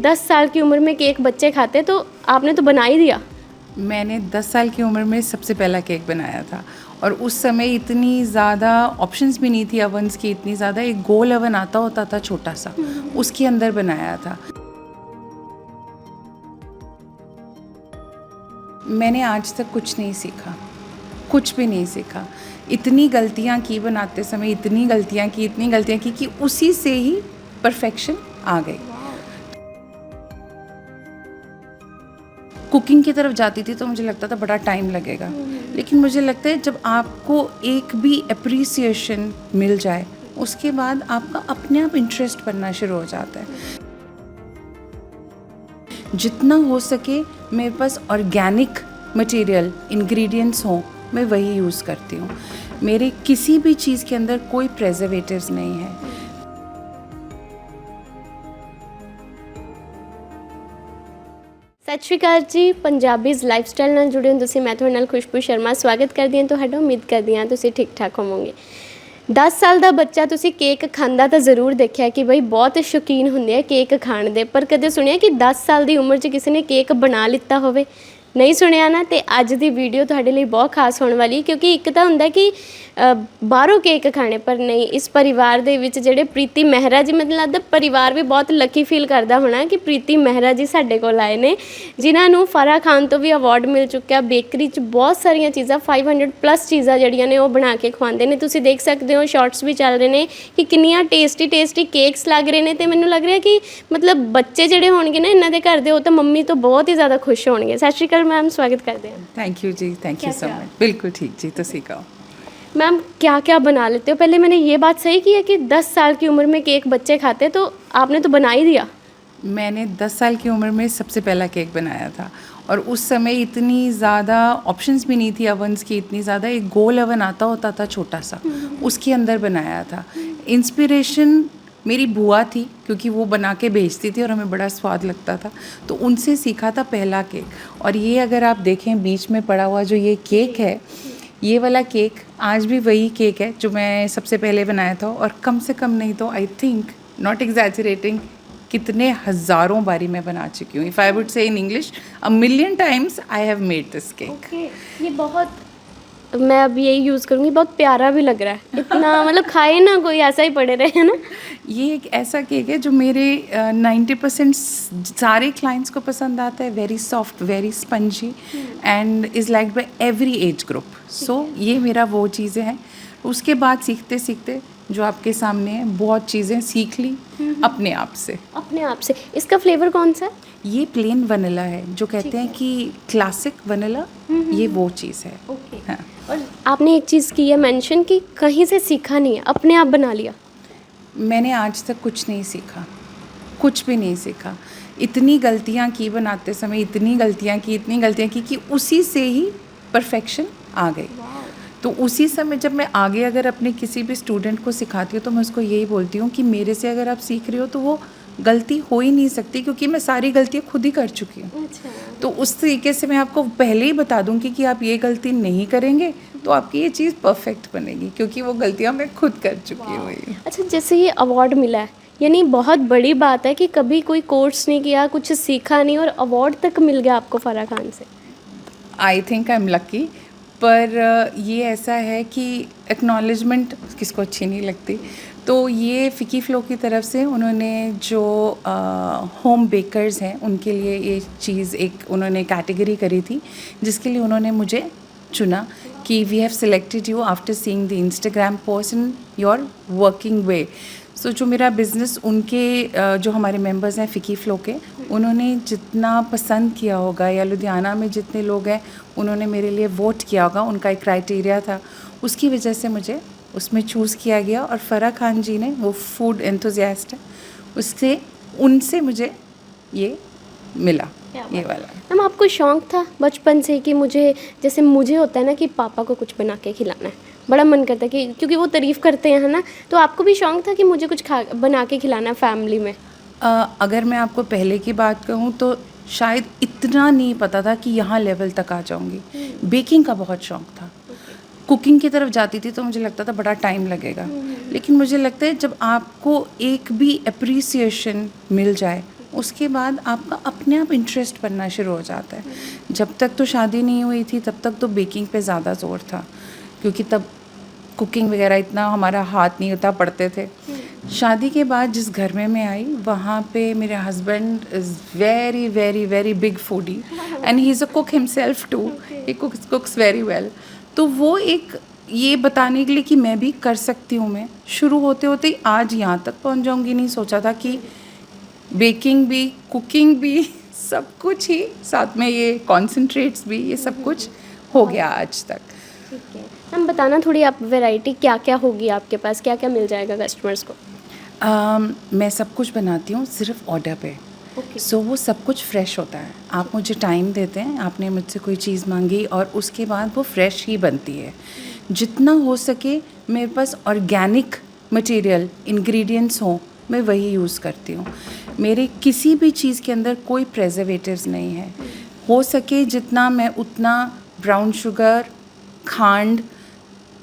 10 साल की उम्र में केक बच्चे खाते, तो आपने तो बना ही दिया। मैंने 10 साल की उम्र में सबसे पहला केक बनाया था, और उस समय इतनी ज़्यादा ऑप्शंस भी नहीं थी अवन्स की, इतनी ज़्यादा। एक गोल अवन आता होता था छोटा सा, उसके अंदर बनाया था। मैंने आज तक कुछ नहीं सीखा, कुछ भी नहीं सीखा। इतनी गलतियाँ की बनाते समय, इतनी गलतियाँ की कि उसी से ही परफेक्शन आ गई। कुकिंग की तरफ जाती थी तो मुझे लगता था बड़ा टाइम लगेगा, लेकिन मुझे लगता है जब आपको एक भी अप्रिसिएशन मिल जाए, उसके बाद आपका अपने आप इंटरेस्ट बनना शुरू हो जाता है। जितना हो सके मेरे पास ऑर्गेनिक मटेरियल इंग्रेडिएंट्स हों, मैं वही यूज़ करती हूँ। मेरे किसी भी चीज़ के अंदर कोई प्रेजर्वेटिव्स नहीं है। सत श्री अकाल जी, पंजाबीज़ लाइफस्टाइल ਨਾਲ जुड़े हो तुसीं। मैं तुहाडे नाल खुशबू शर्मा स्वागत करदी हां तुहाडा। उम्मीद करदी हां तुसीं ठीक ठाक होवोगे। 10 साल ਦਾ ਬੱਚਾ ਤੁਸੀਂ ਕੇਕ ਖਾਂਦਾ ਤਾਂ ਜ਼ਰੂਰ ਦੇਖਿਆ ਕਿ ਬਈ ਬਹੁਤ ਸ਼ੌਕੀਨ ਹੁੰਦੇ ਆ ਕੇਕ ਖਾਣ ਦੇ, ਪਰ ਕਦੇ ਸੁਣਿਆ ਕਿ 10 ਸਾਲ ਦੀ ਉਮਰ 'ਚ ਕਿਸੇ ਨੇ ਕੇਕ ਬਣਾ ਲਿੱਤਾ ਹੋਵੇ? ਨਹੀਂ ਸੁਣਿਆ ਨਾ। ਤੇ ਅੱਜ ਦੀ ਵੀਡੀਓ ਤੁਹਾਡੇ ਲਈ ਬਹੁਤ ਖਾਸ ਹੋਣ ਵਾਲੀ, ਕਿਉਂਕਿ ਇੱਕ ਤਾਂ ਹੁੰਦਾ ਕਿ ਬਾਹਰੋਂ ਕੇਕ ਖਾਣੇ, ਪਰ ਨਹੀਂ, ਇਸ ਪਰਿਵਾਰ ਦੇ ਵਿੱਚ ਜਿਹੜੇ ਪ੍ਰੀਤੀ ਮਹਿਰਾ ਜੀ, ਮੈਨੂੰ ਲੱਗਦਾ ਪਰਿਵਾਰ ਵੀ ਬਹੁਤ ਲੱਕੀ ਫੀਲ ਕਰਦਾ ਹੋਣਾ ਕਿ ਪ੍ਰੀਤੀ ਮਹਿਰਾ ਜੀ ਸਾਡੇ ਕੋਲ ਆਏ ਨੇ, ਜਿਨ੍ਹਾਂ ਨੂੰ ਫਾਰਾ ਖਾਨ ਤੋਂ ਵੀ ਅਵਾਰਡ ਮਿਲ ਚੁੱਕਿਆ। ਬੇਕਰੀ 'ਚ ਬਹੁਤ ਸਾਰੀਆਂ ਚੀਜ਼ਾਂ 500+ ਚੀਜ਼ਾਂ ਜਿਹੜੀਆਂ ਨੇ ਉਹ ਬਣਾ ਕੇ ਖਵਾਉਂਦੇ ਨੇ। ਤੁਸੀਂ ਦੇਖ ਸਕਦੇ ਹੋ ਸ਼ਾਰਟਸ ਵੀ ਚੱਲ ਰਹੇ ਨੇ ਕਿ ਕਿੰਨੀਆਂ ਟੇਸਟੀ ਕੇਕਸ ਲੱਗ ਰਹੇ ਨੇ। ਤੇ ਮੈਨੂੰ ਲੱਗ ਰਿਹਾ ਕਿ ਮਤਲਬ ਬੱਚੇ ਜਿਹੜੇ ਹੋਣਗੇ ਨਾ ਇਹਨਾਂ ਦੇ ਘਰ ਦੇ, ਉਹ ਤਾਂ ਮੰਮੀ ਤੋਂ ਬਹੁਤ ਹੀ ਜ਼ਿਆਦਾ ਖੁਸ਼ ਹੋਣਗੇ। ਸਤਿ ਸ਼੍ਰੀ ਅਕਾਲ मैम, स्वागत करते हैं। थैंक यू जी, थैंक यू सो मच। बिल्कुल ठीक जी, तो सीखा। मैम क्या क्या बना लेते हो? पहले मैंने ये बात सही की है कि 10 साल की उम्र में केक बच्चे खाते, तो आपने तो बना ही दिया। मैंने 10 साल की उम्र में सबसे पहला केक बनाया था, और उस समय इतनी ज़्यादा ऑप्शंस भी नहीं थी अवन्स की, इतनी ज़्यादा। एक गोल अवन आता होता था छोटा सा, उसके अंदर बनाया था। इंस्पिरेशन मेरी बुआ थी, क्योंकि वो बना के भेजती थी और हमें बड़ा स्वाद लगता था, तो उनसे सीखा था पहला केक। और ये अगर आप देखें बीच में पड़ा हुआ जो ये केक है, ये वाला केक आज भी वही केक है जो मैं सबसे पहले बनाया था। और कम से कम नहीं तो आई थिंक, नॉट एग्जैजरेटिंग, कितने हज़ारों बारी मैं बना चुकी हूँ। If I would say in English, 1,000,000 times I have made this cake. ये बहुत, मैं अब यही यूज़ करूँगी। बहुत प्यारा भी लग रहा है इतना, मतलब खाए ना कोई, ऐसा ही पड़े रहे, है ना। ये एक ऐसा केक है जो मेरे 90% सारे क्लाइंट्स को पसंद आता है। Very soft, very spongy, and is like by every age group. So ये मेरा वो चीज़ें हैं। उसके बाद सीखते सीखते जो आपके सामने है, बहुत चीज़ें सीख ली अपने आप से। अपने आप से। इसका फ्लेवर कौन सा है? ये प्लेन वनीला है, जो कहते हैं कि क्लासिक वनीला, ये वो चीज़ है। ओके। हाँ। और आपने एक चीज़ की है मेंशन कि कहीं से सीखा नहीं है, अपने आप बना लिया। मैंने आज तक कुछ नहीं सीखा, कुछ भी नहीं सीखा। इतनी गलतियाँ की बनाते समय, इतनी गलतियाँ की कि उसी से ही परफेक्शन आ गई। तो उसी समय जब मैं आगे अगर अपने किसी भी स्टूडेंट को सिखाती हूँ, तो मैं उसको यही बोलती हूँ कि मेरे से अगर आप सीख रहे हो तो वो गलती हो ही नहीं सकती, क्योंकि मैं सारी गलतियाँ खुद ही कर चुकी हूँ। अच्छा। तो उस तरीके से मैं आपको पहले ही बता दूँगी कि आप ये गलती नहीं करेंगे तो आपकी ये चीज़ परफेक्ट बनेगी, क्योंकि वो गलतियाँ मैं खुद कर चुकी हूँ। अच्छा, जैसे ये अवार्ड मिला है, यानी बहुत बड़ी बात है कि कभी कोई कोर्स नहीं किया, कुछ सीखा नहीं, और अवार्ड तक मिल गया आपको फराह खान से। I think I am lucky. पर ये ऐसा है कि एक्नॉलेजमेंट किसको अच्छी नहीं लगती। तो ये फ़िकी फ़्लो की तरफ से उन्होंने जो होम बेकर्स हैं उनके लिए ये चीज़ एक उन्होंने कैटेगरी करी थी, जिसके लिए उन्होंने मुझे चुना कि we have selected you after seeing the Instagram post in your working way. So जो मेरा बिज़नेस, उनके जो हमारे मेंबर्स हैं फ़िकी फ़्लो के, उन्होंने जितना पसंद किया होगा, या लुधियाना में जितने लोग हैं उन्होंने मेरे लिए वोट किया होगा, उनका एक क्राइटेरिया था, उसकी वजह से मुझे उसमें चूज़ किया गया। और फराह खान जी ने, वो फूड एंथुसियास्ट है, उससे उनसे मुझे ये मिला, ये वाला। मैम आपको शौक़ था बचपन से कि मुझे, जैसे मुझे होता है ना कि पापा को कुछ बना के खिलाना है, बड़ा मन करता है कि, क्योंकि वो तारीफ़ करते हैं, है ना, तो आपको भी शौक़ था कि मुझे कुछ बना के खिलाना है फैमिली में? अगर मैं आपको पहले की बात कहूँ तो शायद इतना नहीं पता था कि यहाँ लेवल तक आ जाऊँगी। बेकिंग का बहुत शौक़ था। कुकिंग की तरफ जाती थी तो मुझे लगता था बड़ा टाइम लगेगा, लेकिन मुझे लगता है जब आपको एक भी अप्रिसिएशन मिल जाए, उसके बाद आपका अपने आप इंटरेस्ट बनना शुरू हो जाता है। जब तक तो शादी नहीं हुई थी तब तक तो बेकिंग पे ज़्यादा ज़ोर था, क्योंकि तब कुकिंग वगैरह इतना हमारा हाथ नहीं होता, पड़ते थे। शादी के बाद जिस घर में मैं आई वहाँ पे मेरे husband is very very very big foodie and he is a cook himself too, he cooks very well. तो वो एक ये बताने के लिए कि मैं भी कर सकती हूँ, मैं शुरू होते होते ही आज यहाँ तक पहुँच जाऊँगी, नहीं सोचा था कि बेकिंग भी, कुकिंग भी, सब कुछ ही साथ में, ये कॉन्सेंट्रेट्स भी, ये सब कुछ हो गया आज तक। ठीक है, हम बताना थोड़ी आप वैरायटी क्या क्या होगी आपके पास, क्या क्या मिल जाएगा कस्टमर्स को? मैं सब कुछ बनाती हूँ सिर्फ ऑर्डर पे। ओके। सो वो सब कुछ फ्रेश होता है। आप मुझे टाइम देते हैं, आपने मुझसे कोई चीज़ मांगी और उसके बाद वो फ्रेश ही बनती है। जितना हो सके मेरे पास ऑर्गेनिक मटेरियल इंग्रेडिएंट्स हों, मैं वही यूज़ करती हूँ। मेरे किसी भी चीज़ के अंदर कोई प्रेजर्वेटिव्स नहीं है। हो सके जितना मैं उतना ब्राउन शुगर, खांड,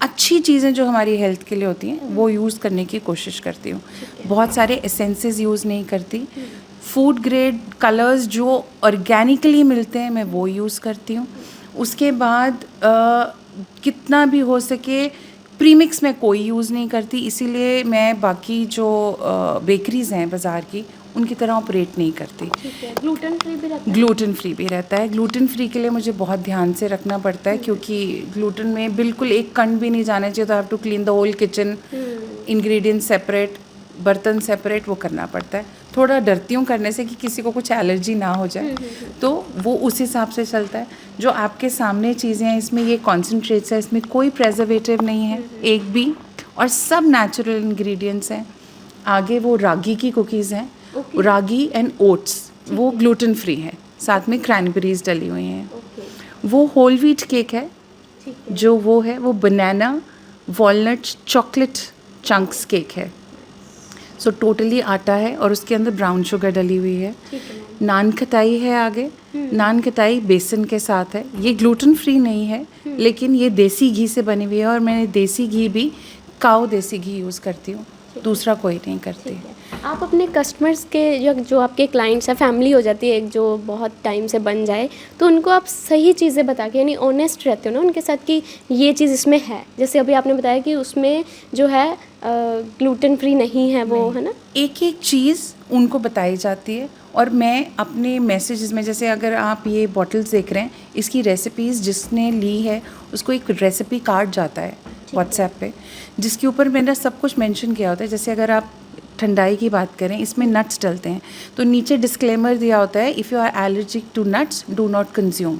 अच्छी चीज़ें जो हमारी हेल्थ के लिए होती हैं वो यूज़ करने की कोशिश करती हूँ। बहुत सारे एसेंसेस यूज़ नहीं करती। फूड ग्रेड कलर्स जो ऑर्गेनिकली मिलते हैं मैं वो यूज़ करती हूँ। उसके बाद कितना भी हो सके प्रीमिक्स में कोई यूज़ नहीं करती, इसीलिए मैं बाकी जो बेकरीज़ हैं बाज़ार की उनकी तरह ऑपरेट नहीं करती। ग्लूटेन फ्री भी रहता है? ग्लूटेन फ्री भी रहता है। ग्लूटेन फ्री के लिए मुझे बहुत ध्यान से रखना पड़ता है, क्योंकि ग्लूटेन में बिल्कुल एक कण भी नहीं जाना चाहिए, तो have to clean the whole kitchen, ingredients separate, बर्तन सेपरेट, वो करना पड़ता है। थोड़ा डरती हूँ करने से कि किसी को कुछ एलर्जी ना हो जाए, तो वो उस हिसाब से चलता है। जो आपके सामने चीज़ें हैं इसमें ये कॉन्सेंट्रेट्स है, इसमें कोई प्रेजर्वेटिव नहीं है एक भी, और सब नेचुरल इंग्रेडिएंट्स हैं। आगे वो रागी की कुकीज़ हैं, रागी एंड ओट्स, वो ग्लूटेन फ्री है, साथ में क्रैनबेरीज डली हुई हैं। वो होल व्हीट केक है, जो वो है वो banana walnut chocolate chunks cake है। सो टोटली आटा है और उसके अंदर ब्राउन शुगर डली हुई है। नान खटाई है आगे, नान खटाई बेसन के साथ है। ये ग्लूटेन फ्री नहीं है, लेकिन ये देसी घी से बनी हुई है, और मैंने देसी घी भी काऊ देसी घी यूज़ करती हूँ, दूसरा कोई नहीं करती। आप अपने कस्टमर्स के जो आपके क्लाइंट्स हैं, फैमिली हो जाती है एक जो बहुत टाइम से बन जाए, तो उनको आप सही चीज़ें बता के, यानी ऑनेस्ट रहते हो ना उनके साथ कि ये चीज़ इसमें है। जैसे अभी आपने बताया कि उसमें जो है ग्लूटेन फ्री नहीं है, वो है ना, एक एक चीज़ उनको बताई जाती है। और मैं अपने मैसेजेस में, जैसे अगर आप ये बॉटल्स देख रहे हैं, इसकी रेसिपीज़ जिसने ली है उसको एक रेसिपी कार्ड जाता है व्हाट्सएप पे, जिसके ऊपर मैंने सब कुछ मेंशन किया होता है। जैसे अगर आप ठंडाई की बात करें, इसमें नट्स डलते हैं, तो नीचे डिस्क्लेमर दिया होता है, if you are allergic to nuts do not consume.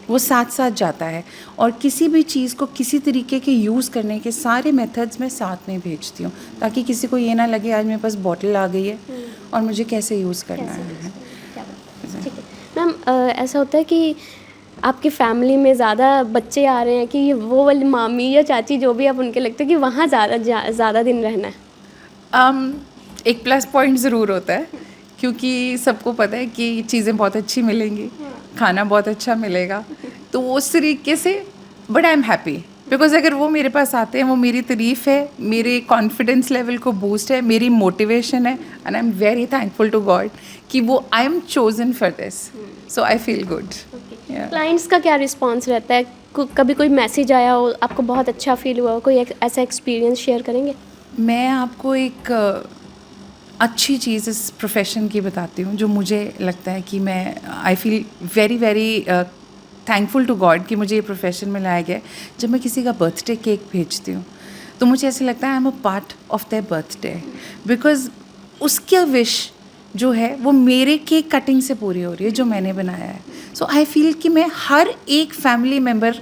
वो साथ साथ जाता है। और किसी भी चीज़ को किसी तरीके के यूज़ करने के सारे मेथड्स मैं साथ में भेजती हूँ, ताकि किसी को ये ना लगे आज मेरे पास बॉटल आ गई है और मुझे कैसे यूज़ करना है। ठीक है मैम, ऐसा होता है कि आपकी फैमिली में ज़्यादा बच्चे आ रहे हैं कि वो वाली मामी या चाची जो भी आप उनके लगते हो कि वहाँ ज़्यादा दिन रहना है? एक प्लस पॉइंट ज़रूर होता है, क्योंकि सबको पता है कि चीज़ें बहुत अच्छी मिलेंगी, खाना बहुत अच्छा मिलेगा, तो उस तरीके से but I am happy, because अगर वो मेरे पास आते हैं, वो मेरी तारीफ़ है, मेरे कॉन्फिडेंस लेवल को बूस्ट है, मेरी मोटिवेशन है, and I am very thankful to God कि वो I am chosen for this, so I feel good. Clients का क्या रिस्पॉन्स रहता है? कभी कोई मैसेज आया हो, आपको बहुत अच्छा फील हुआ हो, कोई ऐसा एक्सपीरियंस शेयर करेंगे? मैं आपको एक अच्छी चीज़ इस प्रोफेशन की बताती हूँ, जो मुझे लगता है कि मैं I feel very very thankful to God कि मुझे ये प्रोफेशन में लाया गया। जब मैं किसी का बर्थडे केक भेजती हूँ तो मुझे ऐसे लगता है आई am a part of their birthday, because उसका विश जो है वो मेरे केक कटिंग से पूरी हो रही है जो मैंने बनाया है। सो आई फील कि मैं हर एक फैमिली मेम्बर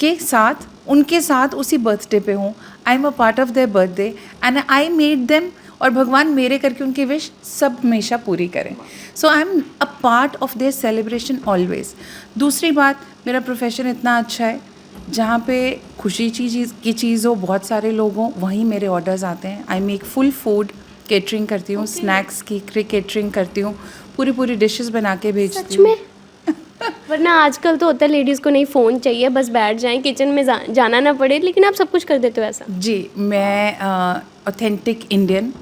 के साथ, उनके साथ उसी बर्थडे पे हूँ। आई am a part of their birthday and I made them, और भगवान मेरे करके उनकी विश सब हमेशा पूरी करें। So I am a part of their celebration always. दूसरी बात, मेरा प्रोफेशन इतना अच्छा है, जहाँ पे खुशी की चीज़ हो, बहुत सारे लोग हों, वहीं मेरे ऑर्डर्स आते हैं। I make full food catering करती हूँ, स्नैक्स की केटरिंग करती हूँ, पूरी डिशेस बना के भेजती हूँ। वरना आजकल तो होता है लेडीज़ को नहीं फ़ोन चाहिए, बस बैठ जाएं, किचन में जाना ना पड़े, लेकिन आप सब कुछ कर देते हो ऐसा? जी, मैं ऑथेंटिक इंडियन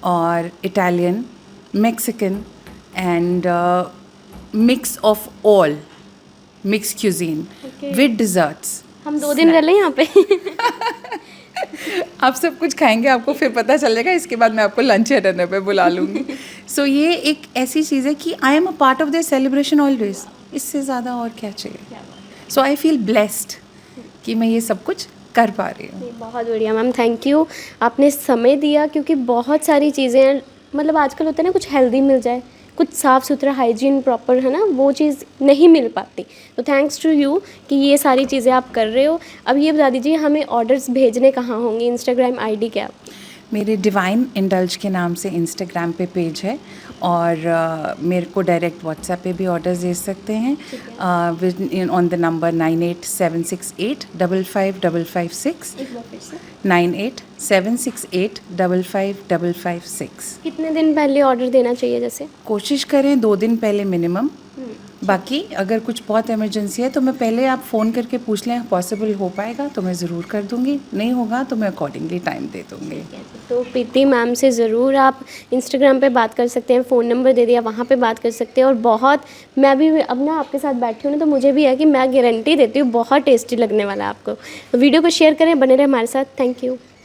और Italian, Mexican, and mix of all mixed cuisine Okay. with desserts. हम 2 दिन रह लें यहाँ पे आप सब कुछ खाएंगे, आपको फिर पता चलेगा, इसके बाद मैं आपको लंच या डिनर पे बुला लूँगी. सो ये एक ऐसी चीज़ है कि आई am a part of their celebration always. इससे ज़्यादा और क्या चाहिए. सो आई फील ब्लेस्ड कि मैं ये सब कुछ कर पा रही हूँ. नहीं, बहुत बढ़िया मैम, थैंक यू, आपने समय दिया, क्योंकि बहुत सारी चीज़ें मतलब आजकल होता है ना, कुछ हेल्दी मिल जाए, कुछ साफ़ सुथरा हाइजीन प्रॉपर है ना, वो चीज़ नहीं मिल पाती. तो थैंक्स टू यू कि ये सारी चीज़ें आप कर रहे हो. अब ये बता दीजिए हमें ऑर्डर्स भेजने कहाँ होंगे, इंस्टाग्राम आईडी क्या? मेरे डिवाइन इंडल्ज के नाम से इंस्टाग्राम पे पेज है, और मेरे को डायरेक्ट व्हाट्सएप पे भी ऑर्डर्स दे सकते हैं ऑन द नंबर 9876855556. एक बार फिर से. 9876855556. कितने दिन पहले ऑर्डर देना चाहिए जैसे? कोशिश करें 2 दिन पहले मिनिमम. बाकी अगर कुछ बहुत इमरजेंसी है तो मैं पहले आप फ़ोन करके पूछ लें, पॉसिबल हो पाएगा तो मैं ज़रूर कर दूंगी, नहीं होगा तो मैं अकॉर्डिंगली टाइम दे दूंगी. तो प्रीति मैम से ज़रूर आप इंस्टाग्राम पे बात कर सकते हैं, फ़ोन नंबर दे दिया, वहाँ पे बात कर सकते हैं. और बहुत, मैं भी अब ना आपके साथ बैठी हूँ ना, तो मुझे भी है कि मैं गारंटी देती हूँ बहुत टेस्टी लगने वाला है आपको. तो वीडियो को शेयर करें, बने रहे हमारे साथ. Thank you.